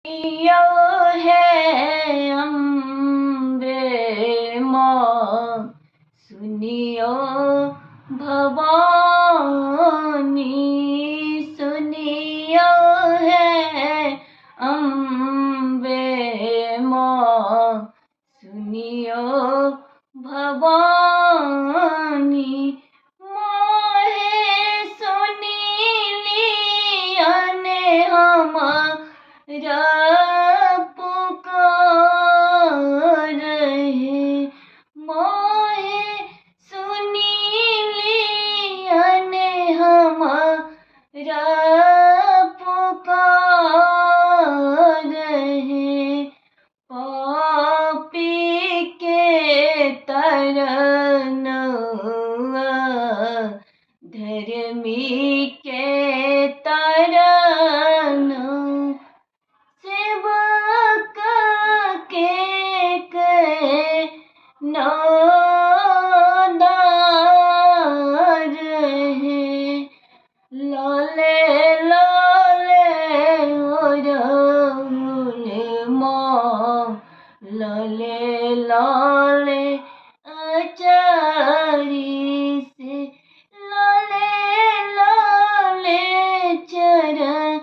यो है अम्बे माँ सुनियो भवानी, सुनियो है अम्बे माँ सुनियो भवानी। मोहे सुनी लियाने हमारा पुकार है, मोहे सुनी लियाने हमारा पुकार है। पापी के तरनवा धर्मी के तरन, सेवक के नादार है। लाले लाले राहुल माँ, लाले लाले आचारी से, लाले लाले चरण